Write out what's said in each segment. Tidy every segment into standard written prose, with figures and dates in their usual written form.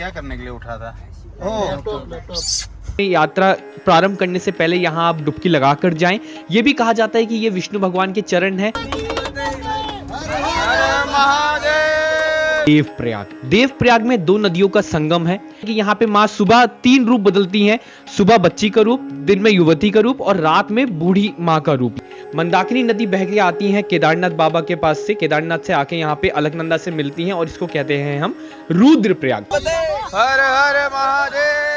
क्या करने के लिए उठा था? यात्रा प्रारंभ करने से पहले यहाँ आप डुबकी लगाकर जाएं। ये भी कहा जाता है कि ये विष्णु भगवान के चरण है। देवप्रयाग में दो नदियों का संगम है कि यहाँ पे माँ सुबह 3 रूप बदलती हैं। सुबह बच्ची का रूप, दिन में युवती का रूप और रात में बूढ़ी माँ का रूप। मंदाकिनी नदी बह के आती है केदारनाथ बाबा के पास से, केदारनाथ से आके यहाँ पे अलकनंदा से मिलती हैं और इसको कहते हैं हम रुद्रप्रयाग। हर हर महादेव।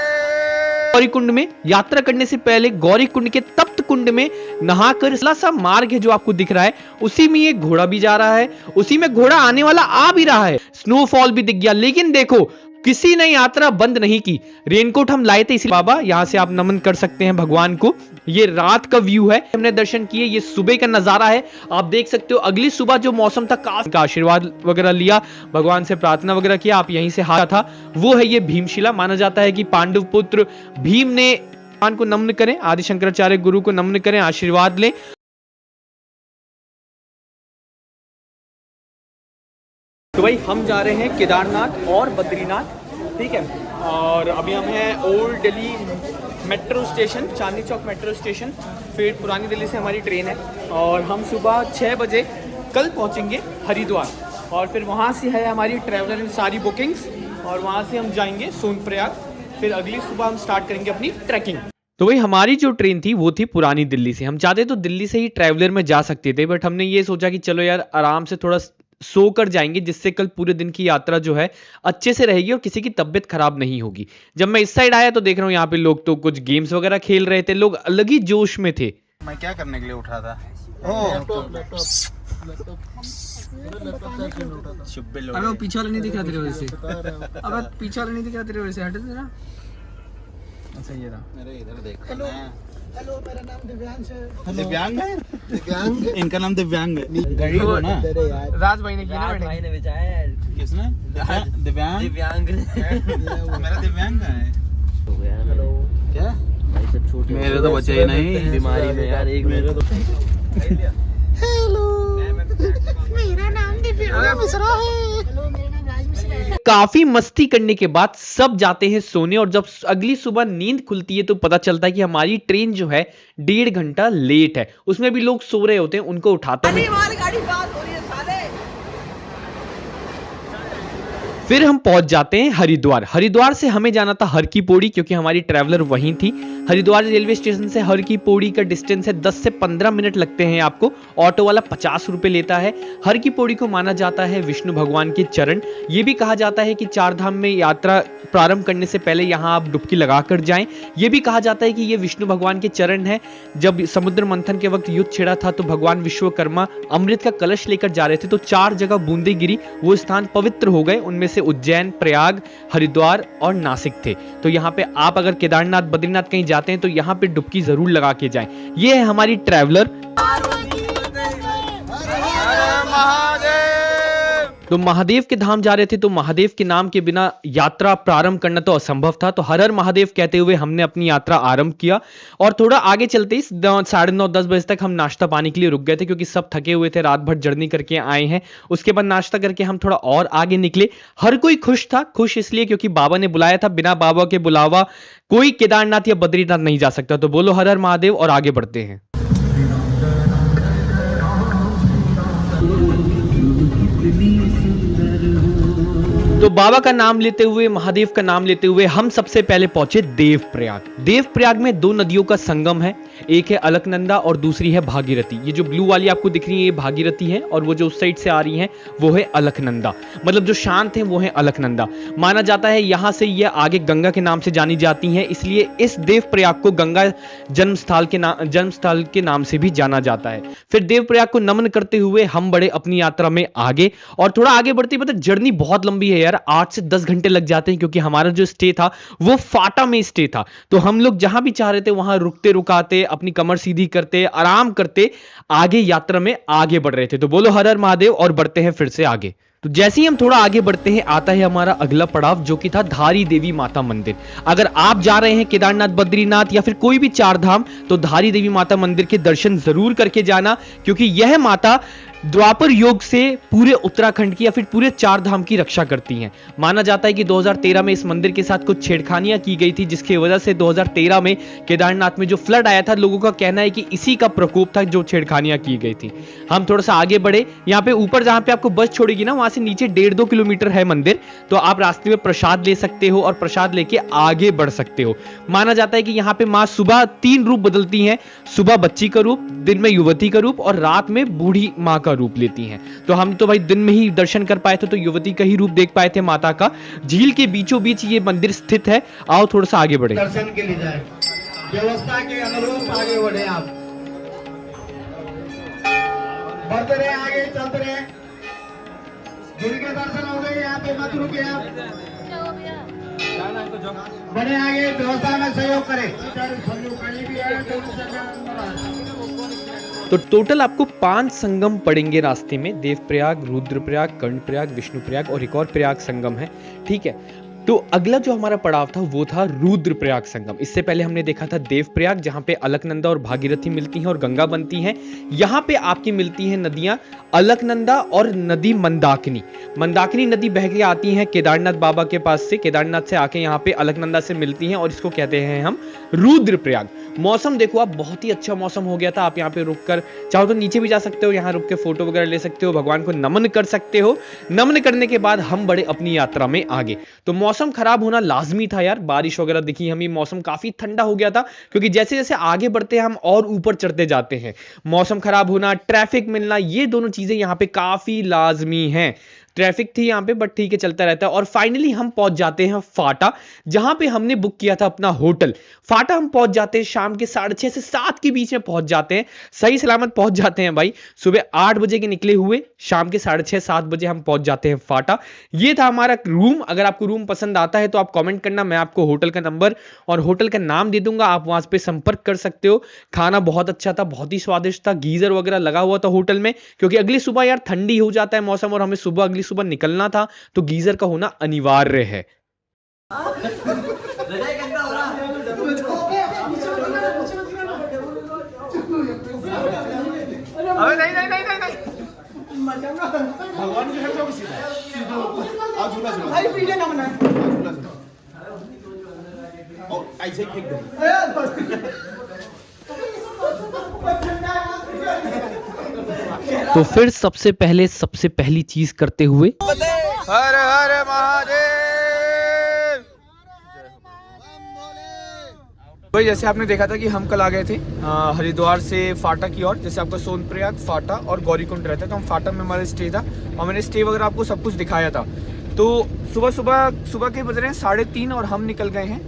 गौरी कुंड में यात्रा करने से पहले गौरी कुंड के तप्त कुंड में नहाकर सा मार्ग है जो आपको दिख रहा है, उसी में एक घोड़ा भी जा रहा है, उसी में घोड़ा आने वाला आ भी रहा है। स्नोफॉल भी दिख गया, लेकिन देखो किसी ने यात्रा बंद नहीं की। रेनकोट हम लाए थे, इसलिए बाबा यहाँ से आप नमन कर सकते हैं भगवान को। ये रात का व्यू है, हमने दर्शन किए। ये सुबह का नजारा है, आप देख सकते हो। अगली सुबह जो मौसम था, काफी का आशीर्वाद वगैरह लिया, भगवान से प्रार्थना वगैरह किया। आप यहीं से हारा था, वो है ये भीमशिला। माना जाता है कि पांडव पुत्र भीम ने भगवान को नमन करें, आदि शंकराचार्य गुरु को नमन करें, आशीर्वाद लें। तो भाई हम जा रहे हैं केदारनाथ और बद्रीनाथ, ठीक है। और अभी हम हैं old Delhi metro station, Chandni Chowk metro station. फिर पुरानी दिल्ली से हमारी ट्रेन है और हम सुबह 6 बजे कल पहुंचेंगे हरिद्वार। और फिर वहां से है हमारी ट्रैवलर इन सारी बुकिंग्स और वहां से हम जाएंगे सोनप्रयाग। फिर अगली सुबह हम स्टार्ट करेंगे अपनी ट्रैकिंग। तो भाई हमारी जो ट्रेन थी वो थी पुरानी दिल्ली से। हम चाहते तो दिल्ली से ही ट्रैवलर में जा सकते थे, बट हमने ये सोचा कि चलो यार आराम से थोड़ा सो कर जाएंगे, जिससे कल पूरे दिन की यात्रा जो है अच्छे से रहेगी और किसी की तबीयत खराब नहीं होगी। जब मैं इस साइड आया तो देख रहा हूँ यहाँ पे लोग तो कुछ गेम्स वगैरह खेल रहे थे, लोग अलग ही जोश में थे। मैं क्या करने के लिए उठा था? अबे पीछे वाला नहीं दिख रहा तेरे वजह से। अबे पीछे वाला नहीं दिख रहा तेरे वजह से, हट जरा। अच्छा ये रहा। अरे इधर देख। हेलो, मेरा नाम दिव्यांश है। दिव्यांग है? दिव्यांग? इनका नाम दिव्यांग है। गरीब हो ना? राज भाई ने की ना भाई ने बेचा है। किसने? दिव्यांग? दिव्यांग मेरा दिव्यांग का है। हो गया हेलो क्या? भाई सब छोटे मेरे तो बचे ही नहीं बीमारी में यार। एक मेरे तो हेलो, मेरा नाम दिव्यांश मिश्रा है। हेलो, मेरा नाम राज मिश्रा है। काफी मस्ती करने के बाद सब जाते हैं सोने और जब अगली सुबह नींद खुलती है तो पता चलता है कि हमारी ट्रेन जो है 1.5 घंटा लेट है। उसमें भी लोग सो रहे होते हैं, उनको उठाते हैं। फिर हम पहुंच जाते हैं हरिद्वार। हरिद्वार से हमें जाना था हर की पौड़ी, क्योंकि हमारी ट्रैवलर वहीं थी। हरिद्वार रेलवे स्टेशन से हर की पौड़ी का डिस्टेंस है 10 से 15 मिनट लगते हैं आपको। ऑटो वाला 50 रुपए लेता है। हर की पौड़ी को माना जाता है विष्णु भगवान के चरण। ये भी कहा जाता है कि 4 धाम में यात्रा प्रारंभ करने से पहले यहाँ आप डुबकी लगाकर जाएं। ये भी कहा जाता है कि ये विष्णु भगवान के चरण है। जब समुद्र मंथन के वक्त युद्ध छिड़ा था तो भगवान विश्वकर्मा अमृत का कलश लेकर जा रहे थे, तो 4 जगह बूंदे गिरी, वो स्थान पवित्र हो गए। उनमें से उज्जैन, प्रयाग, हरिद्वार और नासिक थे। तो यहाँ पे आप अगर केदारनाथ बद्रीनाथ कहीं जाते हैं तो यहाँ पे डुबकी जरूर लगा के जाएं। ये है हमारी ट्रैवलर। तो महादेव के धाम जा रहे थे, तो महादेव के नाम के बिना यात्रा प्रारंभ करना तो असंभव था। तो हर हर महादेव कहते हुए हमने अपनी यात्रा आरंभ किया और थोड़ा आगे चलते ही 9:30-10 बजे तक हम नाश्ता पानी के लिए रुक गए थे, क्योंकि सब थके हुए थे, रात भर जर्नी करके आए हैं। उसके बाद नाश्ता करके हम थोड़ा और आगे निकले। हर कोई खुश था। खुश इसलिए क्योंकि बाबा ने बुलाया था, बिना बाबा के बुलावा कोई केदारनाथ या बद्रीनाथ नहीं जा सकता। तो बोलो हर हर महादेव और आगे बढ़ते हैं। तो बाबा का नाम लेते हुए, महादेव का नाम लेते हुए हम सबसे पहले पहुंचे देवप्रयाग। देवप्रयाग में 2 नदियों का संगम है, एक है अलकनंदा और दूसरी है भागीरथी। ये जो ब्लू वाली आपको दिख रही है ये भागीरथी है और वो जो उस साइड से आ रही है वो है अलकनंदा। मतलब जो शांत है वो है अलकनंदा। माना जाता है यहां से ये आगे गंगा के नाम से जानी जाती हैं, इसलिए इस देवप्रयाग को गंगा जन्मस्थल के नाम से भी जाना जाता है। फिर देवप्रयाग को नमन करते हुए हम बढ़े अपनी यात्रा में आगे और थोड़ा आगे बढ़ते मतलब जर्नी बहुत लंबी है यार, 8 से 10 घंटे लग जाते हैं, क्योंकि हमारा जो स्टे था वो फाटा में स्टे था। तो हम लोग जहां भी चाह रहे थे वहां रुकते रुकाते, अपनी कमर सीधी करते, आराम करते आगे यात्रा में आगे बढ़ रहे थे। तो बोलो हर हर महादेव और बढ़ते हैं फिर से आगे। तो जैसे ही हम थोड़ा आगे बढ़ते हैं आता है हमारा अगला पड़ाव, जो कि था धारी देवी माता मंदिर। अगर आप जा रहे हैं केदारनाथ बद्रीनाथ या फिर कोई भी 4 धाम, तो धारी देवी माता मंदिर के दर्शन जरूर करके जाना, क्योंकि यह माता द्वापर योग से पूरे उत्तराखंड की या फिर पूरे चार धाम की रक्षा करती हैं। माना जाता है कि 2013 में इस मंदिर के साथ कुछ छेड़खानियां की गई थी, जिसकी वजह से 2013 में केदारनाथ में जो फ्लड आया था, लोगों का कहना है कि इसी का प्रकोप था जो छेड़खानियां की गई थी। हम थोड़ा सा आगे बढ़े, यहाँ पे ऊपर जहां पे आपको बस छोड़ेगी ना, वहां से नीचे 1.5-2 किलोमीटर है मंदिर, तो आप रास्ते में प्रसाद ले सकते हो और प्रसाद लेके आगे बढ़ सकते हो। माना जाता है कि यहाँ पे माँ सुबह 3 रूप बदलती हैं, सुबह बच्ची का रूप, दिन में युवती का रूप और रात में बूढ़ी माँ का रूप लेती हैं। तो हम तो भाई दिन में ही दर्शन कर पाए थे, तो युवती का ही रूप देख पाए थे माता का। झील के बीचों बीच ये मंदिर स्थित है। आओ थोड़ा सा आगे बढ़े, दर्शन के लिए जाए, व्यवस्था के अनुरूप आगे बढ़े। आप बढ़ते रहे, आगे चलते रहे। झील के दर्शन हो गए, यहाँ पे मत रुके आप, बढ़े आगे, व्यवस्था में सहयोग करें। तो टोटल आपको 5 संगम पड़ेंगे रास्ते में। देवप्रयाग, रुद्रप्रयाग, कर्णप्रयाग, विष्णुप्रयाग और एक और प्रयाग संगम है, ठीक है। तो अगला जो हमारा पड़ाव था वो था रुद्रप्रयाग संगम। इससे पहले हमने देखा था देवप्रयाग, जहां पे अलकनंदा और भागीरथी मिलती हैं और गंगा बनती हैं। यहां पे आपकी मिलती हैं नदियां अलकनंदा और नदी मंदाकिनी। मंदाकिनी नदी बह के आती हैं केदारनाथ बाबा के पास से, केदारनाथ से आके यहाँ पे अलकनंदा से मिलती हैं और इसको कहते हैं हम रुद्रप्रयाग। मौसम देखो आप, बहुत ही अच्छा मौसम हो गया था। आप यहाँ पे रुककर चाहो तो नीचे भी जा सकते हो, यहाँ रुक के फोटो वगैरह ले सकते हो, भगवान को नमन कर सकते हो। नमन करने के बाद हम बढ़े अपनी यात्रा में आगे। तो मौसम खराब होना लाजमी था यार, बारिश वगैरह दिखी हमें, मौसम काफी ठंडा हो गया था, क्योंकि जैसे जैसे आगे बढ़ते हैं हम और ऊपर चढ़ते जाते हैं। मौसम खराब होना, ट्रैफिक मिलना, ये दोनों चीजें यहाँ पे काफी लाजमी हैं। ट्रैफिक थी यहाँ पे, बट ठीक है, चलता रहता है। और फाइनली हम पहुंच जाते हैं फाटा, जहां पे हमने बुक किया था अपना होटल। फाटा हम पहुंच जाते हैं शाम के 6:30 से 7 के बीच में पहुंच जाते हैं। सही सलामत पहुंच जाते हैं भाई। सुबह 8 बजे के निकले हुए, शाम के 6:30-7 बजे हम पहुंच जाते हैं फाटा। ये था हमारा रूम। अगर आपको रूम पसंद आता है तो आप कमेंट करना, मैं आपको होटल का नंबर और होटल का नाम दे दूंगा, आप वहां पे संपर्क कर सकते हो। खाना बहुत अच्छा था, बहुत ही स्वादिष्ट था। गीजर वगैरह लगा हुआ था होटल में, क्योंकि अगली सुबह यार ठंडी हो जाता है मौसम और हमें सुबह अगली सुबह निकलना था, तो गीजर का होना अनिवार्य है। अबे नहीं नहीं नहीं नहीं भगवान के घर जाओ सीधा, आप झूला झूला भाई पीछे ना बना और ऐसे फेंक दो। तो फिर सबसे पहली चीज करते हुए हर हर महादेव। भाई जैसे आपने देखा था कि हम कल आ गए थे हरिद्वार से फाटा की ओर, जैसे आपका सोनप्रयाग, फाटा और गौरीकुंड रहता है, तो हम फाटा में हमारा स्टे था और मैंने स्टे वगैरह आपको सब कुछ दिखाया था। तो सुबह के बज रहे हैं 3:30 और हम निकल गए हैं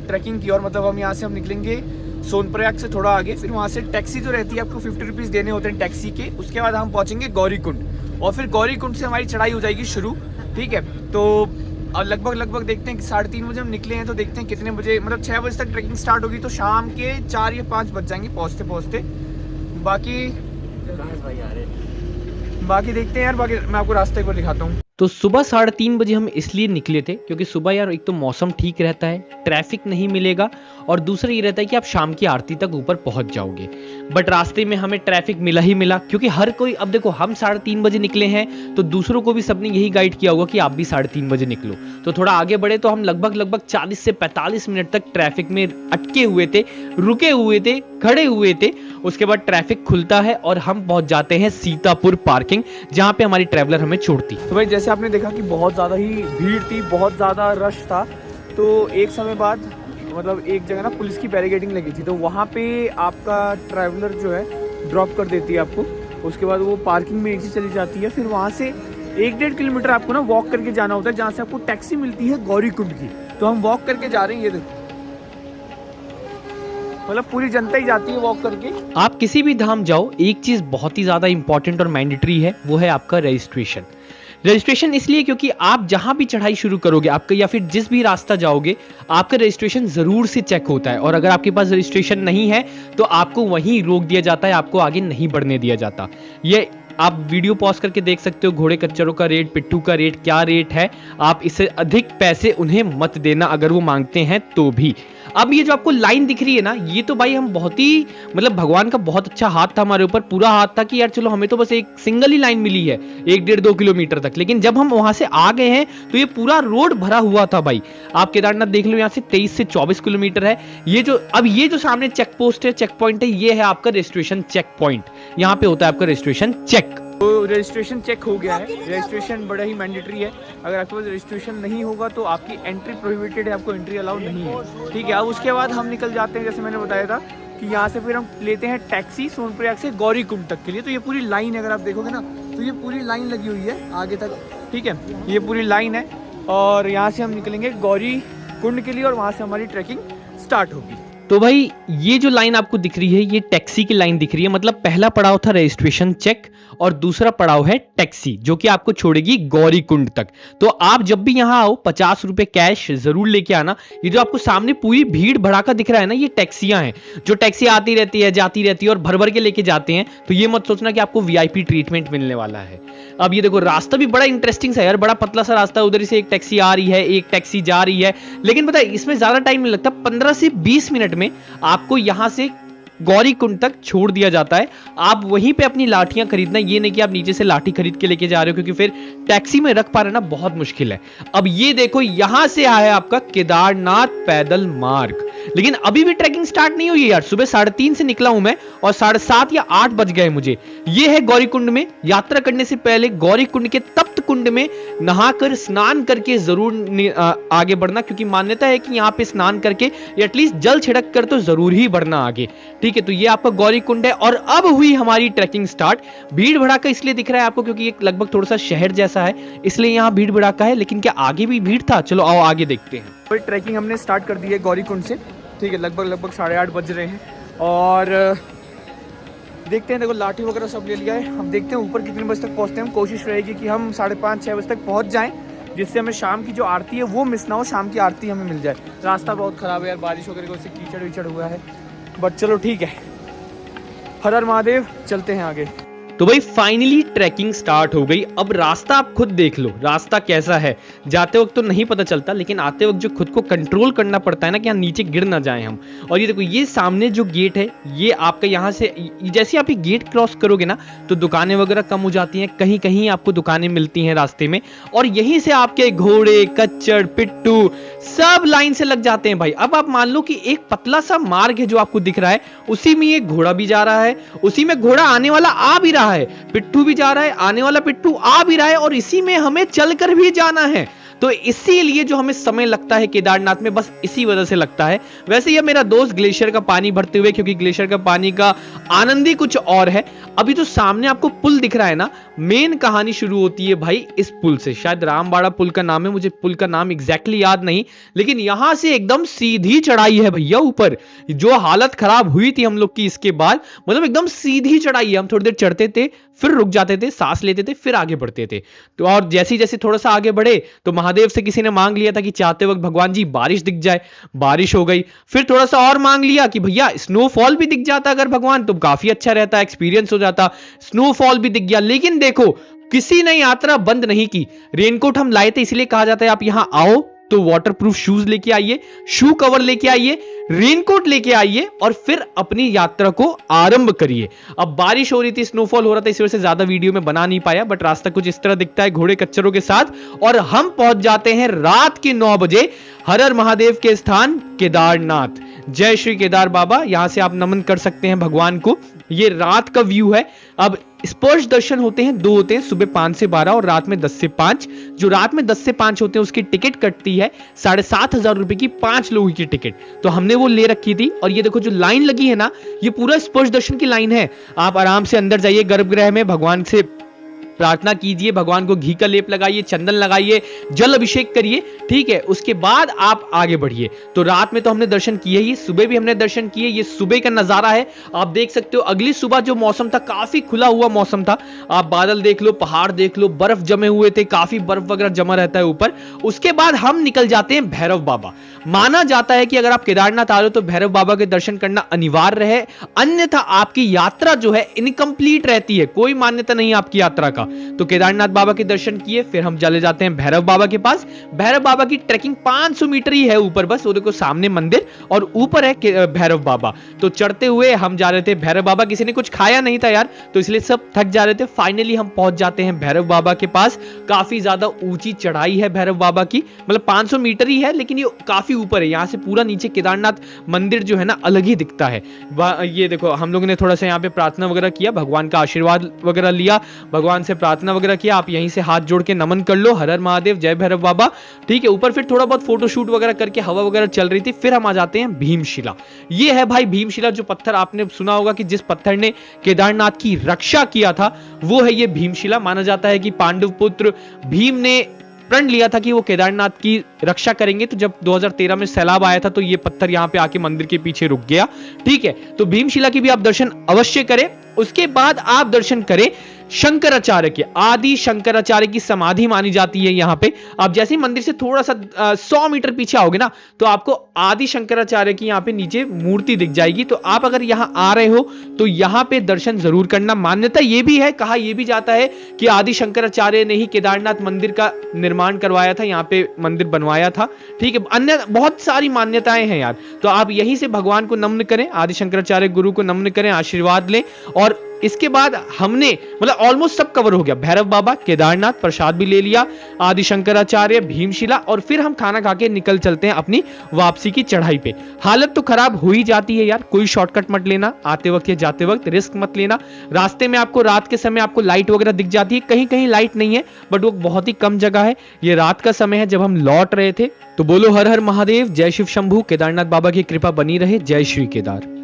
ट्रैकिंग की ओर। मतलब हम यहाँ से निकलेंगे सोनप्रयाग से थोड़ा आगे, फिर वहाँ से टैक्सी जो रहती है आपको 50 रुपीज़ देने होते हैं टैक्सी के। उसके बाद हम पहुँचेंगे गौरीकुंड और फिर गौरीकुंड से हमारी चढ़ाई हो जाएगी शुरू, ठीक है। तो अब लगभग देखते हैं कि 3:30 बजे हम निकले हैं, तो देखते हैं कितने बजे, मतलब 6 बजे तक ट्रैकिंग स्टार्ट होगी, तो शाम के 4 या 5 बज जाएंगे पहुँचते। बाकी देखते हैं यार, बाकी मैं आपको रास्ते को दिखाता हूँ। तो सुबह 3:30 बजे हम इसलिए निकले थे क्योंकि सुबह यार एक तो मौसम ठीक रहता है, ट्रैफिक नहीं मिलेगा, और दूसरा ये रहता है कि आप शाम की आरती तक ऊपर पहुंच जाओगे। बट रास्ते में हमें ट्रैफिक मिला ही मिला, क्योंकि हर कोई, अब देखो हम 3:30 बजे निकले हैं तो दूसरों को भी सबने यही गाइड किया होगा कि आप भी 3:30 बजे निकलो। तो थोड़ा आगे बढ़े तो हम लगभग 40 से 45 मिनट तक ट्रैफिक में अटके हुए थे, रुके हुए थे, खड़े हुए थे। उसके बाद ट्रैफिक खुलता है और हम पहुंच जाते हैं सीतापुर पार्किंग, जहां पे हमारी ट्रैवलर हमें छोड़ती। तो भाई जैसे आपने देखा कि बहुत ज़्यादा ही भीड़ थी, बहुत ज़्यादा रश था। तो एक समय बाद मतलब एक जगह ना पुलिस की बैरिकेडिंग लगी थी, तो वहाँ पे आपका ट्रैवलर जो है ड्रॉप कर देती है आपको। उसके बाद वो पार्किंग में नीचे चली जाती है, फिर वहाँ से 1-1.5 किलोमीटर आपको ना वॉक करके जाना होता है, जहाँ से आपको टैक्सी मिलती है गौरीकुंड की। तो हम वॉक करके जा रहे हैं, ये देखो, मतलब पूरी जनता ही जाती है वॉक करके। आप किसी भी धाम जाओ, एक चीज बहुत ही ज्यादा इंपॉर्टेंट और मैंडेटरी है, वो है आपका रजिस्ट्रेशन। रजिस्ट्रेशन इसलिए क्योंकि आप जहां भी चढ़ाई शुरू करोगे आपका, या फिर जिस भी रास्ता जाओगे, आपका रजिस्ट्रेशन जरूर से चेक होता है, और अगर आपके पास रजिस्ट्रेशन नहीं है तो आपको वहीं रोक दिया जाता है, आपको आगे नहीं बढ़ने दिया जाता। ये आप वीडियो पॉज करके देख सकते हो, घोड़े कच्चरों का रेट, पिट्ठू का रेट क्या रेट है। आप इससे अधिक पैसे उन्हें मत देना अगर वो मांगते हैं तो भी। अब ये जो आपको लाइन दिख रही है ना, ये तो भाई हम बहुत ही मतलब भगवान का बहुत अच्छा हाथ था हमारे ऊपर, पूरा हाथ था कि यार चलो हमें तो बस एक सिंगल ही लाइन मिली है 1-1.5-2 किलोमीटर तक, लेकिन जब हम वहां से आ गए हैं तो ये पूरा रोड भरा हुआ था भाई। आप केदारनाथ देख लो, यहाँ से 23 से 24 किलोमीटर है। ये जो सामने चेक पोस्ट है, चेक पॉइंट है, ये है आपका रजिस्ट्रेशन चेक पॉइंट। यहाँ पे होता है आपका रजिस्ट्रेशन चेक। तो रजिस्ट्रेशन चेक हो गया है। रजिस्ट्रेशन बड़ा ही मैंडेटरी है। अगर आपके पास रजिस्ट्रेशन नहीं होगा तो आपकी एंट्री प्रोहिबिटेड है, आपको एंट्री अलाउ नहीं है। ठीक है, अब उसके बाद हम निकल जाते हैं, जैसे मैंने बताया था कि यहाँ से फिर हम लेते हैं टैक्सी सोनप्रयाग से गौरीकुंड तक के लिए। तो ये पूरी लाइन अगर आप देखोगे ना, तो ये पूरी लाइन लगी हुई है आगे तक। ठीक है, ये पूरी लाइन है और यहाँ से हम निकलेंगे गौरीकुंड के लिए और वहाँ से हमारी ट्रैकिंग स्टार्ट होगी। तो भाई ये जो लाइन आपको दिख रही है, ये टैक्सी की लाइन दिख रही है। मतलब पहला पड़ाव था रजिस्ट्रेशन चेक और दूसरा पड़ाव है टैक्सी, जो कि आपको छोड़ेगी गौरीकुंड तक। तो आप जब भी यहाँ आओ 50 रुपए कैश जरूर लेके आना। ये जो आपको सामने पूरी भीड़ भड़ाका दिख रहा है ना, ये टैक्सियां हैं। जो टैक्सी आती रहती है, जाती रहती है और भर भर के लेके जाते हैं। तो ये मत सोचना कि आपको VIP ट्रीटमेंट मिलने वाला है। अब ये देखो, रास्ता भी बड़ा इंटरेस्टिंग सा है यार, बड़ा पतला सा रास्ता है। उधर से एक टैक्सी आ रही है, एक टैक्सी जा रही है, लेकिन पता है इसमें ज्यादा टाइम नहीं लगता। 15 से 20 मिनट में आपको यहां से गौरीकुंड तक छोड़ दिया जाता है। आप वहीं पे अपनी लाठियां खरीदना, ये नहीं कि आप नीचे से लाठी खरीद के लेके जा रहे हो, क्योंकि फिर टैक्सी में रख पा रहे ना बहुत मुश्किल है। अब ये देखो, यहां से आया आपका केदारनाथ पैदल मार्ग, लेकिन अभी भी ट्रैकिंग स्टार्ट नहीं हुई है यार। सुबह 3:30 से निकला हूं मैं और 7:30 या 8 बज गए मुझे। ये है गौरीकुंड में। यात्रा करने से पहले गौरीकुंड के तप्त कुंड में नहाकर स्नान करके जरूर आगे बढ़ना, क्योंकि मान्यता है कि यहाँ पे स्नान करके एटलीस्ट जल छिड़क कर तो जरूर ही बढ़ना आगे। ठीक है, तो ये आपका गौरीकुंड है और अब हुई हमारी ट्रैकिंग स्टार्ट। भीड़ भड़ाका इसलिए दिख रहा है आपको क्योंकि ये लगभग थोड़ा सा शहर जैसा है, इसलिए यहाँ भीड़ भड़ाका है। लेकिन क्या आगे भी भीड़ था? चलो आओ आगे देखते हैं। तो ट्रैकिंग हमने स्टार्ट कर दी है गौरीकुंड से। ठीक है, लगभग 8:30 बज रहे हैं और देखते हैं। देखो लाठी वगैरह सब ले लिया है। हम देखते हैं ऊपर कितने बजे तक पहुँचते हैं। हम कोशिश रहेगी कि हम 5:30-6 बजे तक पहुँच जाएँ, जिससे हमें शाम की जो आरती है वो मिस ना हो, शाम की आरती हमें मिल जाए। रास्ता बहुत ख़राब है यार, बारिश वगैरह को उससे कीचड़ विचड़ हुआ है, बट चलो ठीक है। हर हर महादेव, चलते हैं आगे। तो भाई फाइनली ट्रैकिंग स्टार्ट हो गई। अब रास्ता आप खुद देख लो, रास्ता कैसा है। जाते वक्त तो नहीं पता चलता, लेकिन आते वक्त जो खुद को कंट्रोल करना पड़ता है ना कि यहाँ नीचे गिर ना जाए हम। और ये देखो, ये सामने जो गेट है, ये आपका यहाँ से जैसे आप ये गेट क्रॉस करोगे ना, तो दुकानें वगैरह कम हो जाती हैं। कहीं कहीं आपको दुकानें मिलती हैं रास्ते में, और यहीं से आपके घोड़े, कच्चर, पिट्टू सब लाइन से लग जाते हैं भाई। अब आप मान लो कि एक पतला सा मार्ग है जो आपको दिख रहा है, उसी में एक घोड़ा भी जा रहा है, उसी में घोड़ा आने वाला आ भी रहा है, पिट्ठू भी जा रहा है, आने वाला पिट्ठू आ भी रहा है, और इसी में हमें चलकर भी जाना है। तो इसीलिए जो हमें समय लगता है केदारनाथ में, बस इसी वजह से लगता है। वैसे ये मेरा दोस्त ग्लेशियर का पानी भरते हुए, क्योंकि ग्लेशियर का पानी का आनंद ही कुछ और है। अभी जो सामने आपको पुल दिख रहा है ना, मेन कहानी शुरू होती है भाई इस पुल से। शायद रामबाड़ा पुल का नाम है, मुझे पुल का नाम एग्जैक्टली याद नहीं, लेकिन यहां से एकदम सीधी चढ़ाई है भैया ऊपर। जो हालत खराब हुई थी हम लोग की इसके बाद, मतलब एकदम सीधी चढ़ाई है। हम थोड़ी देर चढ़ते थे, फिर रुक जाते थे, सांस लेते थे, फिर आगे बढ़ते थे। तो और जैसे जैसे थोड़ा सा आगे बढ़े तो महादेव से किसी ने मांग लिया था कि चाहते वक्त भगवान जी बारिश दिख जाए, बारिश हो गई। फिर थोड़ा सा और मांग लिया कि भैया स्नोफॉल भी दिख जाता अगर भगवान, तो काफी अच्छा रहता, एक्सपीरियंस हो जाता। स्नोफॉल भी दिख गया, लेकिन देखो किसी ने यात्रा बंद नहीं की। रेनकोट हम लाए थे, इसलिए कहा जाता है आप यहां आओ तो वाटरप्रूफ शूज लेके आइए, शू कवर लेके आइए, रेनकोट लेके आइए और फिर अपनी यात्रा को आरंभ करिए। अब बारिश हो रही थी, स्नोफॉल हो रहा था, इस वजह से ज्यादा वीडियो में बना नहीं पाया, बट रास्ता कुछ इस तरह दिखता है घोड़े कच्चरों के साथ। और हम पहुंच जाते हैं रात के 9 बजे हर हर महादेव के स्थान केदारनाथ। जय श्री केदार बाबा। यहां से आप नमन कर सकते हैं भगवान को। ये रात का व्यू है। अब स्पर्श दर्शन होते हैं, 2 होते हैं, सुबह 5 से 12 और रात में 10 से 5। जो रात में 10 से 5 होते हैं उसकी टिकट कटती है 7,500 रुपए की, 5 लोगों की टिकट। तो हमने वो ले रखी थी। और ये देखो जो लाइन लगी है ना, ये पूरा स्पर्श दर्शन की लाइन है। आप आराम से अंदर जाइए गर्भगृह में, भगवान से प्रार्थना कीजिए, भगवान को घी का लेप लगाइए, चंदन लगाइए, जल अभिषेक करिए। ठीक है, उसके बाद आप आगे बढ़िए। तो रात में तो हमने दर्शन किए ही, सुबह भी हमने दर्शन किए। ये सुबह का नजारा है, आप देख सकते हो। अगली सुबह जो मौसम था काफी खुला हुआ मौसम था। आप बादल देख लो, पहाड़ देख लो, बर्फ जमे हुए थे, काफी बर्फ वगैरह जमा रहता है ऊपर। उसके बाद हम निकल जाते हैं भैरव बाबा। माना जाता है कि अगर आप केदारनाथ आ रहे हो तो भैरव बाबा के दर्शन करना अनिवार्य है, अन्यथा आपकी यात्रा जो है इनकम्प्लीट रहती है। कोई मान्यता नहीं आपकी यात्रा का। तो केदारनाथ बाबा के दर्शन किए, फिर हम चले जाते हैं भैरव बाबा के पास। भैरव बाबा की ट्रैकिंग 500 मीटर ही है ऊपर, बस वो देखो सामने मंदिर और ऊपर है भैरव बाबा। तो चढ़ते हुए हम जा रहे थे भैरव बाबा, किसी ने कुछ खाया नहीं था यार, तो इसलिए सब थक जा रहे थे। फाइनली हम पहुंच जाते हैं भैरव बाबा के पास। काफी ज्यादा ऊंची चढ़ाई है भैरव बाबा की, मतलब 500 मीटर ही है लेकिन ये काफी ऊपर है। यहाँ से पूरा नीचे केदारनाथ मंदिर जो है ना अलग ही दिखता है। ये देखो हम लोगों ने थोड़ा सा यहाँ पे प्रार्थना वगैरह किया, भगवान का आशीर्वाद वगैरह लिया, भगवान से प्रार्थना वगैरह किया। आप यहीं से हाथ जोड़ के नमन कर लो, हर हर महादेव, जय भैरव बाबा। ठीक है, ऊपर फिर थोड़ा बहुत फोटोशूट वगैरह करके हवा वगैरह चल रही थी। फिर हम आ जाते हैं भीमशिला। ये है भाई भीमशिला, जो पत्थर आपने सुना होगा कि जिस पत्थर ने केदारनाथ की रक्षा किया था वो है ये भीमशिला। माना जाता है कि पांडव पुत्र भीम ने प्रण लिया था कि वो केदारनाथ की रक्षा करेंगे, तो जब 2013 में सैलाब आया था तो ये पत्थर यहाँ पे आके मंदिर के पीछे रुक गया। ठीक है, तो भीमशिला की भी आप दर्शन अवश्य करें। उसके बाद आप दर्शन करें शंकराचार्य के, आदि शंकराचार्य की समाधि मानी जाती है यहाँ पे। आप जैसे ही मंदिर से थोड़ा सा 100 मीटर पीछे आओगे ना तो आपको आदि शंकराचार्य की यहाँ पे नीचे मूर्ति दिख जाएगी। तो आप अगर यहाँ आ रहे हो तो यहाँ पे दर्शन जरूर करना। मान्यता ये भी है, कहा यह भी जाता है कि आदि शंकराचार्य ने ही केदारनाथ मंदिर का निर्माण करवाया था, यहाँ पे मंदिर बनवाया था। ठीक है, अन्य बहुत सारी मान्यताएं हैं यार। तो आप यहीं से भगवान को नमन करें, आदि शंकराचार्य गुरु को नमन करें, आशीर्वाद लें। और इसके बाद हमने मतलब ऑलमोस्ट सब कवर हो गया। भैरव बाबा, केदारनाथ, प्रसाद भी ले लिया, आदि शंकराचार्य, भीमशिला, और फिर हम खाना खा के निकल चलते हैं अपनी वापसी की चढ़ाई पे। हालत तो खराब हो ही जाती है यार, कोई शॉर्टकट मत लेना, आते वक्त या जाते वक्त रिस्क मत लेना। रास्ते में आपको रात के समय आपको लाइट वगैरह दिख जाती है, कहीं कहीं लाइट नहीं है बट वो बहुत ही कम जगह है। ये रात का समय है जब हम लौट रहे थे। तो बोलो हर हर महादेव, जय शिव शंभू, केदारनाथ बाबा की कृपा बनी रहे, जय श्री केदार।